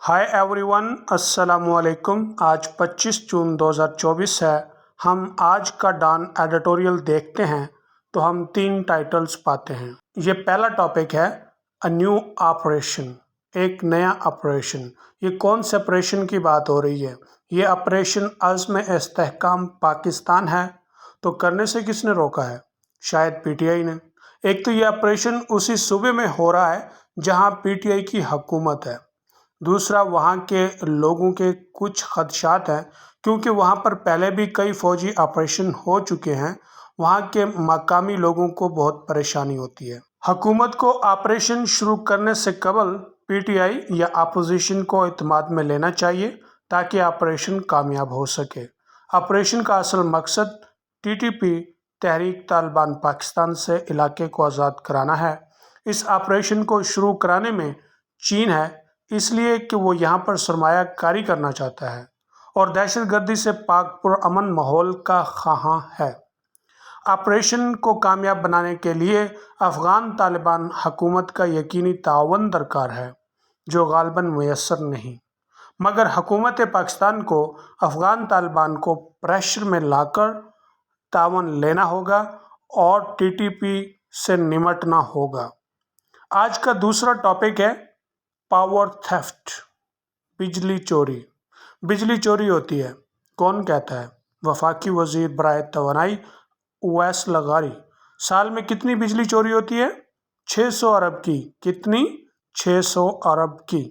Hi everyone, अस्सलाम वालेकुम। आज 25 जून 2024 है। हम आज का डॉन एडिटोरियल देखते हैं तो हम 3 टाइटल्स पाते हैं। ये पहला टॉपिक है अ न्यू ऑपरेशन, एक नया ऑपरेशन। ये कौन से ऑपरेशन की बात हो रही है? ये ऑपरेशन अज़्म इस्तेहकाम पाकिस्तान है। तो करने से किसने रोका है? शायद पीटीआई ने। एक तो ये ऑपरेशन उसी सूबे में हो रहा है जहां पीटीआई की हुकूमत है। दूसरा, वहाँ के लोगों के कुछ खदशात हैं क्योंकि वहाँ पर पहले भी कई फौजी ऑपरेशन हो चुके हैं। वहाँ के मकामी लोगों को बहुत परेशानी होती है। हुकूमत को ऑपरेशन शुरू करने से कबल पीटीआई या अपोजिशन को इत्मीनान में लेना चाहिए ताकि ऑपरेशन कामयाब हो सके। ऑपरेशन का असल मकसद टीटीपी तहरीक तालिबान पाकिस्तान से इलाके को आज़ाद कराना है। इस ऑपरेशन को शुरू कराने में चीन है, इसलिए कि वो यहाँ पर सरमाया कारी करना चाहता है और दहशतगर्दी से पाक पुरअमन माहौल का ख़्वाहां है। ऑपरेशन को कामयाब बनाने के लिए अफ़गान तालिबान हुकूमत का यकीनी ताअवुन दरकार है, जो गालिबन मुयस्सर नहीं। मगर हुकूमत पाकिस्तान को अफ़गान तालिबान को प्रेशर में लाकर ताअवुन लेना होगा और टीटीपी से निमटना होगा। आज का दूसरा टॉपिक है पावर थेफ्ट, बिजली चोरी। बिजली चोरी होती है, कौन कहता है? वफाकी वजीर बराए तवानाई उवैस लगारी। साल में कितनी बिजली चोरी होती है? 600 अरब की। कितनी? 600 अरब की।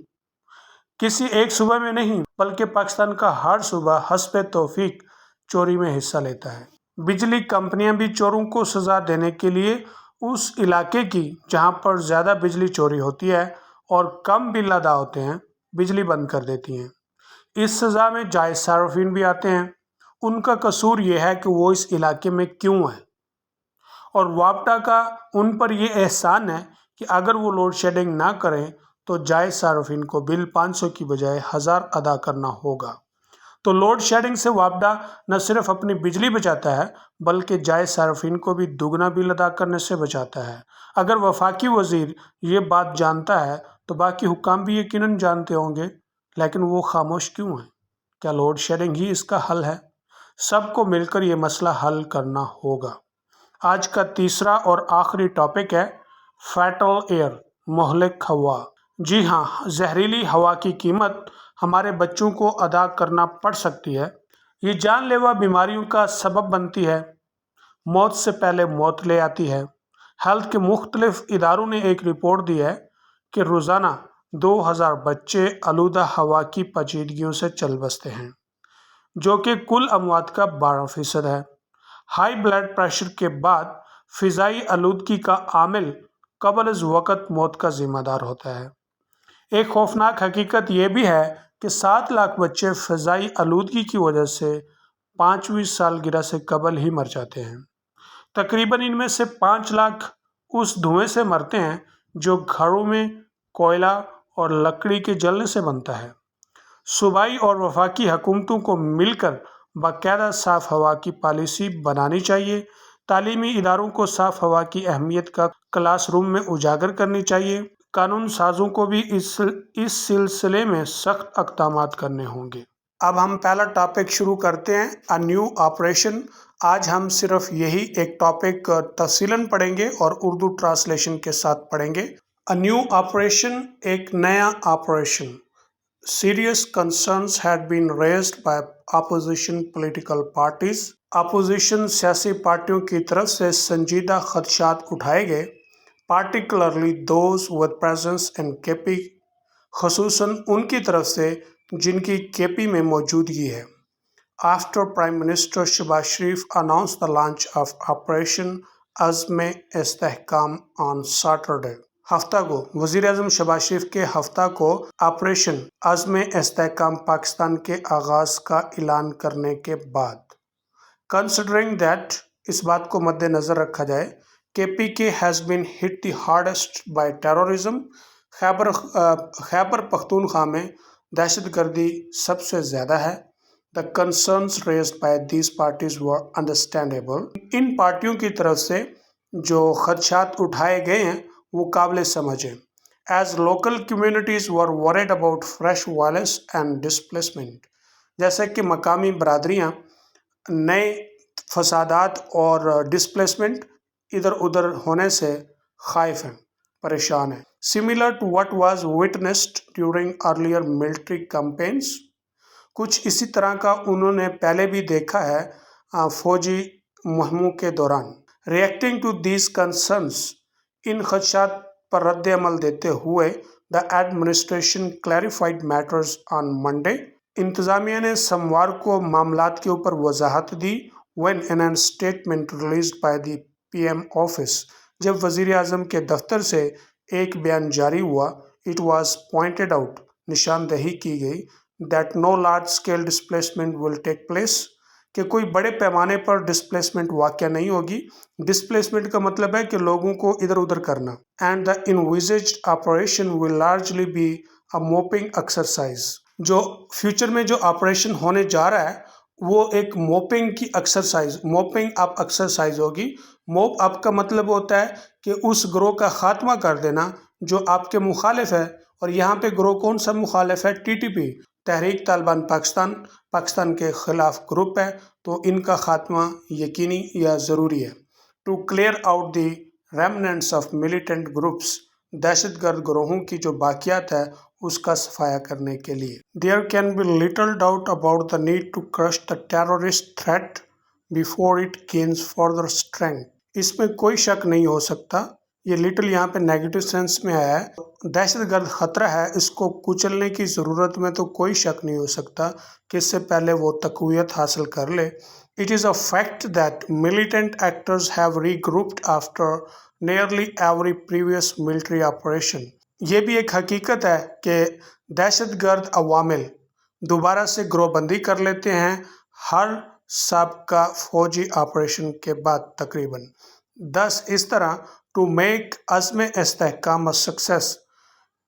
किसी एक सूबे में नहीं, बल्कि पाकिस्तान का हर सूबा हस्ब तौफीक चोरी में हिस्सा लेता है। बिजली कंपनियां भी चोरों को सज़ा देने के लिए उस इलाके की जहां पर ज़्यादा बिजली चोरी होती है और कम बिल अदा होते हैं, बिजली बंद कर देती हैं। इस सज़ा में जायज़ सार्फिन भी आते हैं। उनका कसूर यह है कि वो इस इलाके में क्यों है, और वापटा का उन पर यह एहसान है कि अगर वो लोड शेडिंग ना करें तो जायज़ सार्फिन को बिल 500 की बजाय 1000 अदा करना होगा। तो लोड शेडिंग से वापडा न सिर्फ अपनी बिजली बचाता है, बल्कि जायज़ सार्फिन को भी दुगना बिल अदा करने से बचाता है। अगर वफाकी वजीर ये बात जानता है तो बाकी हुक्काम भी यकीनन जानते होंगे, लेकिन वो खामोश क्यों हैं? क्या लोड शेडिंग ही इसका हल है? सबको मिलकर ये मसला हल करना होगा। आज का तीसरा और आखिरी टॉपिक है फैटल एयर, मोहलिक हवा। जी हाँ, जहरीली हवा की कीमत हमारे बच्चों को अदा करना पड़ सकती है। ये जानलेवा बीमारियों का सबब बनती है, मौत से पहले मौत ले आती है। हेल्थ के मुख्तलिफ इदारों ने एक रिपोर्ट दी है कि रोज़ाना 2000 बच्चे आलूदा हवा की पेचीदगियों से चल बसते हैं, जो कि कुल अमवात का 12% है। हाई ब्लड प्रेशर के बाद फ़िज़ाई आलूदगी का आमिल कबल अज़ वक़्त मौत का ज़िम्मेदार होता है। एक खौफनाक हकीकत यह भी है कि 7 लाख बच्चे फ़िज़ाई आलूदगी की वजह से 5वीं सालगिरह से कबल ही मर जाते हैं। तकरीबन इनमें से 5 लाख उस धुएं से मरते हैं जो घरों में कोयला और लकड़ी के जलने से बनता है। सूबाई और वफाकी हुकूमतों को मिलकर बाकायदा साफ़ हवा की पॉलिसी बनानी चाहिए। तालीमी इदारों को साफ़ हवा की अहमियत का क्लासरूम में उजागर करनी चाहिए। कानून साजों को भी इस सिलसिले में सख्त इक़दामात करने होंगे। अब हम पहला टॉपिक शुरू करते हैं, अ न्यू ऑपरेशन। आज हम सिर्फ यही एक टॉपिक तफसीलन पढ़ेंगे और उर्दू ट्रांसलेशन के साथ पढ़ेंगे। अ न्यू ऑपरेशन, एक नया operation. Serious concerns had been raised by opposition political parties. Opposition सियासी पार्टियों की तरफ से संजीदा खदशात उठाए गए, particularly those with presence in KP, खसूसन उनकी तरफ से जिनकी KP में मौजूदगी है। After Prime Minister Shehbaz Sharif announced the launch of Operation Azm Istehkam on Saturday. हफ्ता को वज़ीर-ए-आज़म शहबाज शरीफ के हफ्ता को ऑपरेशन अज़्म इस्तेहकाम पाकिस्तान के आगाज़ का ऐलान करने के बाद, कंसिडरिंग दैट, इस बात को मद्देनज़र रखा जाए कि PK has been hit the hardest by terrorism, Khyber Pakhtunkhwa में दहशतगर्दी सबसे ज़्यादा है। The concerns raised by these parties were understandable. इन पार्टियों की तरफ से जो खदशात उठाए गए हैं वो काबिल समझ है। as local communities were worried about fresh violence and displacement. जैसे कि मकामी बरादरियां नए फसादात और डिस्प्लेसमेंट इधर उधर होने से खाइफ हैं, परेशान हैं. Similar to what was witnessed during earlier military campaigns, कुछ इसी तरह का उन्होंने पहले भी देखा है फौजी मुहिमों के दौरान. रिएक्टिंग टू दीज कंसर्न्स, इन खदशात पर रद्द अमल देते हुए the administration clarified matters on Monday, इंतजामिया ने सोमवार को मामलात के ऊपर वजाहत दी. When in an statement released by the PM office, जब वजीर आजम के दफ्तर से एक बयान जारी हुआ, इट वाज पॉइंटेड आउट, निशानदही की गई, that no large scale displacement will take place, कि कोई बड़े पैमाने पर डिस्प्लेसमेंट वाक़या नहीं होगी. डिस्प्लेसमेंट का मतलब है कि लोगों को इधर उधर करना. And the envisaged operation will largely be a mopping exercise, जो फ्यूचर में जो ऑपरेशन होने जा रहा है वो एक मोपिंग की एक्सरसाइज, मोपिंग अप एक्सरसाइज होगी. मोप अप का मतलब होता है कि उस ग्रोह का खात्मा कर देना जो आपके मुखालिफ है, और यहाँ पे ग्रोह कौन सा मुखालिफ है? टीटीपी, तहरीक तालिबान पाकिस्तान, पाकिस्तान के ख़िलाफ़ ग्रुप है, तो इनका खात्मा यकीनी या ज़रूरी है. To clear out the remnants of militant groups, दहशतगर्द ग्रोहों की जो बाकियात है उसका सफाया करने के लिए. There can be little doubt about the need to crush the terrorist threat before it gains further strength. इसमें कोई शक नहीं हो सकता, ये लिटिल यहाँ पे नेगेटिव सेंस में आया है. दहशतगर्द खतरा है, इसको कुचलने की ज़रूरत में तो कोई शक नहीं हो सकता कि इससे पहले वो तक़वियत हासिल कर ले. It is a fact that militant actors have regrouped after nearly every previous military operation. ये भी एक हकीकत है कि दहशतगर्द अवामिल दोबारा से ग्रोहबंदी कर लेते हैं हर साबका फौजी ऑपरेशन के बाद तकरीबन. दस इस तरह to make Azm Istehkam success,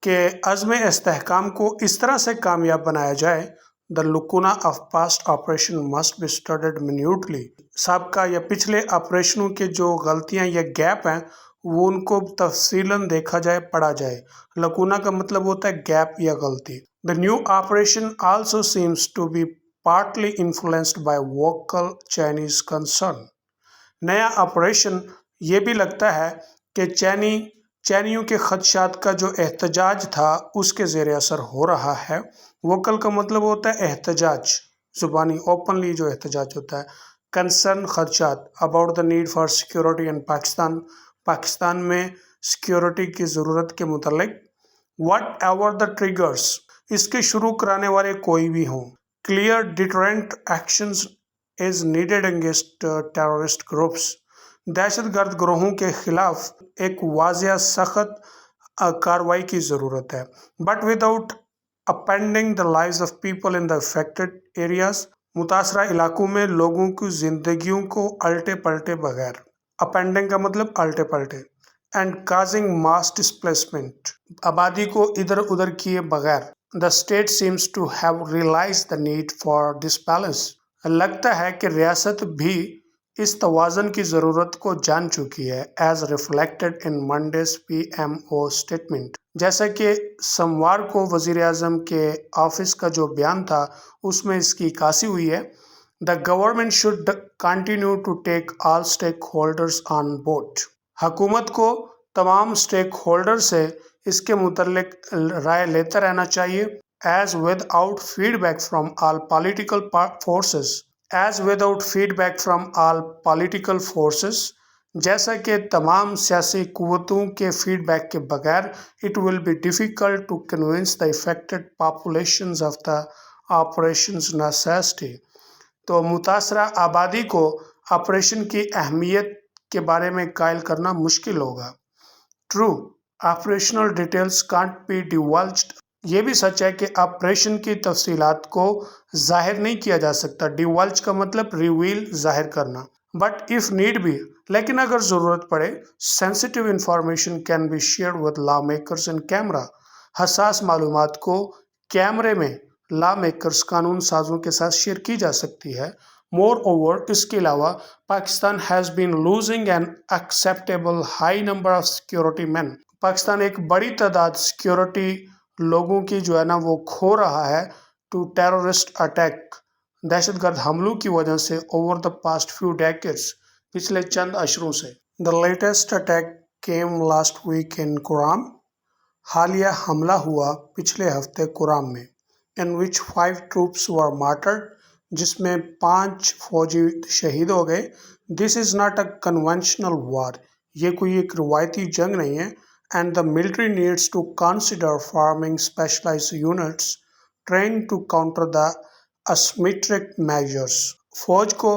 के अज़्म इस्तेहकाम को इस तरह से कामयाब बनाया जाए. The lacunae of past operation must be studied minutely, साबका या पिछले ऑपरेशनों के जो गलतियां या गैप हैं वो उनको तफसीलन देखा जाए, पढ़ा जाए. लकुना का मतलब होता है गैप या गलती. The new operation also seems to be partly influenced by vocal Chinese concern. नया ऑपरेशन ये भी लगता है कि चैनियों के खदशात का जो एहतजाज था उसके ज़ेर असर हो रहा है. वोकल का मतलब होता है एहतजाज, ज़ुबानी ओपनली जो एहतजाज होता है. कंसर्न खदशात about the need for security in Pakistan, Pakistan में सिक्योरिटी की ज़रूरत के मुतल्लिक. वट एवर द ट्रिगर्स, इसके शुरू कराने वाले कोई भी हों. Clear deterrent actions is needed against terrorist groups, दहशतगर्द ग्रोहों के खिलाफ एक वाज़िया सख्त कार्रवाई की ज़रूरत है. But without upending the lives of people in the affected areas, मुतासरा इलाकों में लोगों की ज़िंदगियों को अल्टे पलटे बगैर. अपेंडिंग का मतलब अल्टे पलटे. एंड काजिंग मास डिस्प्लेसमेंट, आबादी को इधर उधर किए बगैर. The state seems to have realise the need for this balance, लगता है कि रियासत भी इस तवाज़न की ज़रूरत को जान चुकी है. As reflected in Monday's PMO statement, जैसा कि सोमवार को वज़ीर आज़म के ऑफिस का जो बयान था उसमें इसकी इक्कासी हुई है. The government should continue to take all stakeholders on board, हुकूमत को तमाम स्टेक होल्डर से इसके मुतल्लिक राय लेता रहना चाहिए. As without feedback from all political forces, as without feedback from all political forces, जैसा कि तमाम सियासी कुव्वतों के फीडबैक के बगैर. It will be difficult to convince the affected populations of the operations necessity, तो मुतासरा आबादी को ऑपरेशन की अहमियत के बारे में कायल करना मुश्किल होगा. True, operational details can't be divulged, ये भी सच है कि ऑपरेशन की तफसीलात को जाहिर नहीं किया जा सकता. डिवल्ज का मतलब रिवील, जाहिर करना. बट इफ़ नीड भी, लेकिन अगर ज़रूरत पड़े, sensitive information can be shared with law makers in camera, हसास मालूमात को कैमरे में लॉ मेकर्स, कानून साजों के साथ शेयर की जा सकती है. मोर ओवर, इसके अलावा Pakistan has been losing an acceptable high number of security men, Pakistan ایک بڑی تعداد سیکیورٹی لوگوں کی جو ہے نا وہ کھو رہا ہے ٹو ٹیررسٹ اٹیک، دہشت گرد حملوں کی وجہ سے over the past few decades, پچھلے چند اشروں سے۔ The latest attack came last week in Kurram, حالیہ حملہ ہوا پچھلے ہفتے کورام میں، ان وچ 5 troops were martyred، جس میں 5 فوجی شہید ہو گئے۔ دس از ناٹ اے کنونشنل وار، یہ کوئی ایک روایتی جنگ نہیں ہے۔ And the military needs to consider forming specialised units trained to counter the asymmetric measures. فوج کو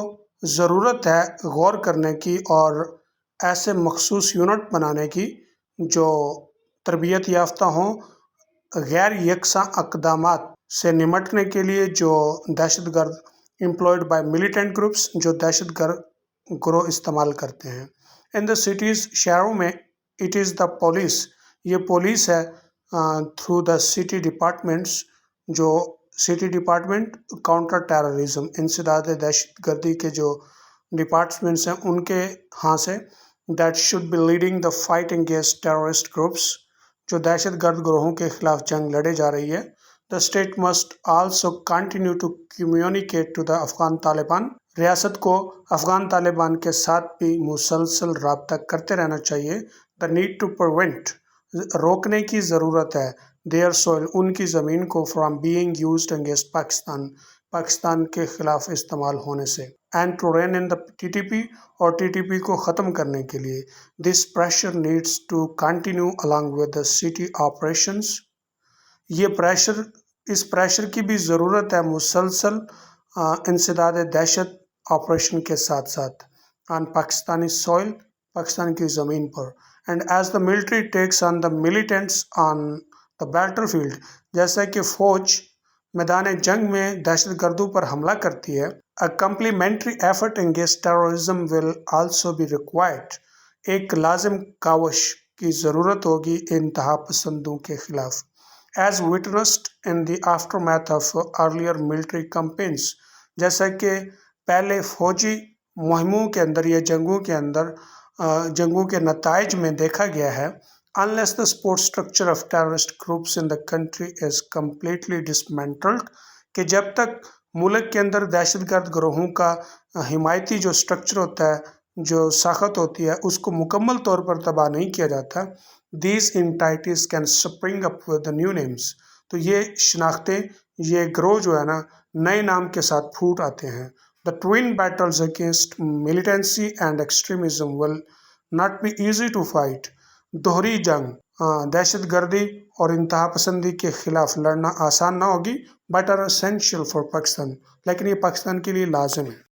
ضرورت ہے غور کرنے کی اور ایسے مخصوص یونٹ بنانے کی جو تربیت یافتہ ہوں غیر یکساں اقدامات سے نمٹنے کے لیے جو دہشت گرد امپلائڈ بائی ملیٹنٹ گروپس، جو دہشت گرد گروہ استعمال کرتے ہیں۔ ان دا سٹیز، شہروں میں، اٹ از دا پولیس، یہ پولیس ہے، تھرو دا سٹی ڈپارٹمنٹس، جو سٹی ڈپارٹمنٹ کاؤنٹر ٹیررزم، انسداد دہشت گردی کے جو ڈپارٹمنٹس ہیں ان کے ہاں سے، that should be leading the fight against terrorist groups, جو دہشت گرد گروہوں کے خلاف جنگ لڑے جا رہی ہے۔ The state must also continue to communicate to the Afghan Taliban, ریاست کو افغان طالبان کے ساتھ بھی مسلسل رابطہ کرتے رہنا چاہیے۔ دا نیڈ ٹو پریونٹ، روکنے کی ضرورت ہے، دیئر سوئل، ان کی زمین کو، from being used against Pakistan, Pakistan کے خلاف استعمال ہونے سے، and to rein in the TTP، اور TTP کو ختم کرنے کے لیے۔ This pressure needs to continue along with the city operations، اس پریشر کی بھی ضرورت ہے مسلسل انسداد دہشت آپریشن کے ساتھ ساتھ، آن پاکستانی سوئل، پاکستان کی زمین پر، and as the military takes on the militants on the battlefield, جیسا کہ فوج میدان جنگ میں دہشت گردوں پر حملہ کرتی ہے، a complementary effort against terrorism will also be required، ایک لازم کاوش کی ضرورت ہوگی انتہا پسندوں کے خلاف۔ As witnessed in the aftermath of earlier military campaigns، جیسا کہ پہلے فوجی مہموں کے اندر یا جنگوں کے نتائج میں دیکھا گیا ہے، unless the support structure of terrorist groups in the country is completely dismantled، کہ جب تک ملک کے اندر دہشت گرد گروہوں کا حمایتی جو اسٹرکچر ہوتا ہے، جو ساخت ہوتی ہے، اس کو مکمل طور پر تباہ نہیں کیا جاتا، these entities can spring up with the new names، تو یہ شناختیں، یہ گروہ جو ہے نا نئے نام کے ساتھ پھوٹ آتے ہیں۔ the twin battles against militancy and extremism will not be easy to fight، دوہری جنگ دہشت گردی اور انتہا پسندی کے خلاف لڑنا آسان نہ ہوگی، but are essential for Pakistan, لیکن یہ پاکستان کے لیے لازم ہے۔